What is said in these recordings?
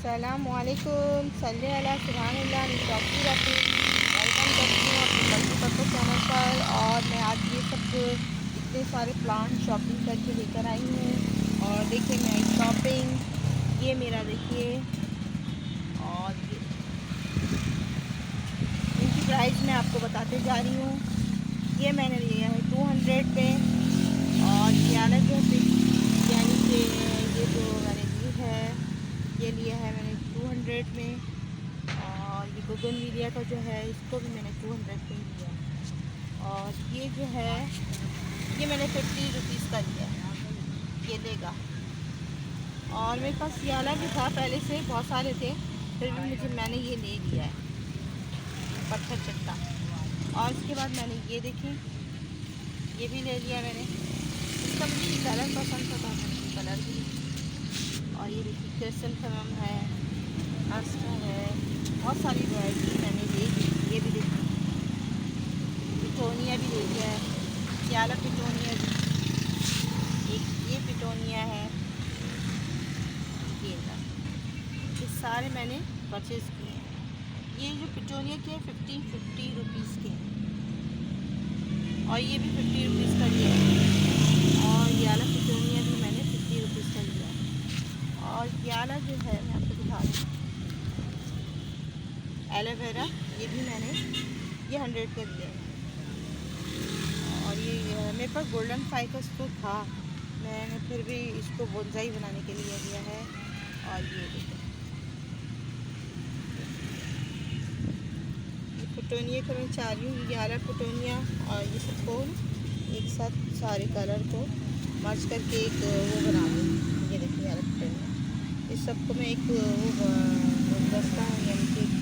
अस्सलामुअलैकुम सल्ले अला सुभानअल्लाह डॉक्टर रफ़ी वेलकम करती हूँ अपने मल्टीपर्पज़ चैनल पर। और मैं आज ये सब इतने सारे प्लांट शॉपिंग करके लेकर आई हूँ। और देखिए मैं शॉपिंग ये मेरा देखिए, और ये इनकी प्राइस मैं आपको बताते जा रही हूँ। ये मैंने लिया है 200 पे। और ये अलग है, यानी कि ये जो मैंने ली है ये लिया है मैंने 200 में। और ये बोगनविलिया का जो है इसको भी मैंने 200 पे ही लिया। और ये जो है ये मैंने 50 रुपीज़ का लिया है, ये लेगा। और मेरे पास सियाला भी था पहले से, बहुत सारे थे, फिर भी मैंने ये ले लिया है पत्थर चट्टा। और इसके बाद मैंने ये देखें, ये भी ले लिया मैंने। इसका मुझे कलर पसंद था तो मैंने कलर भी। और ये देखिए क्रिसैंथेमम है, अस्टर है, बहुत सारी वैरायटी मैंने ले ली। ये भी देखिए पिटोनिया भी ले लिया है, सियाला पिटोनिया भी, एक ये पिटोनिया है, ये सारे मैंने परचेज़ किए हैं। ये जो पिटोनिया के 50 रुपीज़ के हैं, और ये भी 50 रुपीज़ का लिया है। और ये वाला पिटोनिया भी मैंने 50 रुपीज़ का लिया है। और ये वाला जो है मैं आपको दिखा रही हूँ, एलोवेरा, ये भी मैंने ये 100 का लिया है। और ये मेरे पास गोल्डन फाइकस तो था, मैंने फिर भी इसको बोनसाई बनाने के लिए लिया है। और ये देखो ये पिटोनिया का मैं चाह रही हूँ, ये वाला पिटोनिया और ये सबको एक साथ सारे कलर को मर्ज करके एक वो बना दूँ। ये देखिए वाला पिटोनिया, इस सबको मैं एक वो गुलदस्ता है, यानी कि एक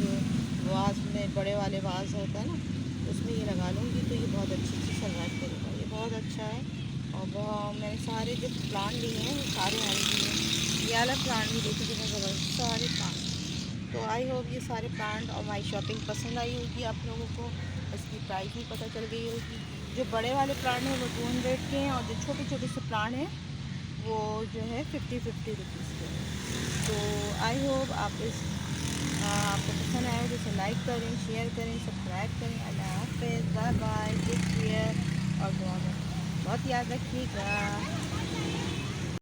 वाज में बड़े वाले वाज होता है ना, उसमें ये लगा लूँगी तो ये बहुत अच्छी से सर्वाइव करेगा। ये बहुत अच्छा है। और बहुत मैंने सारे जो प्लांट लिए हैं वो सारे मैंने लिए हैं। ये वाला प्लांट भी देखिए कितना ज़बरदस्त, सारे प्लांट। तो आई होप ये सारे प्लांट और माई शॉपिंग पसंद आई होगी आप लोगों को, इसकी प्राइस भी पता चल गई होगी। जो बड़े वाले प्लांट हैं वो 200 के हैं, और जो छोटे छोटे से प्लांट हैं वो जो है 50 रुपीज़ के हैं। तो आई होप आपको पसंद आए तो इसे लाइक करें, शेयर करें, सब्सक्राइब करें। अल्लाह हाफ़िज़, बाय बाय, टेक केयर। और दुआ में बहुत याद रखिएगा।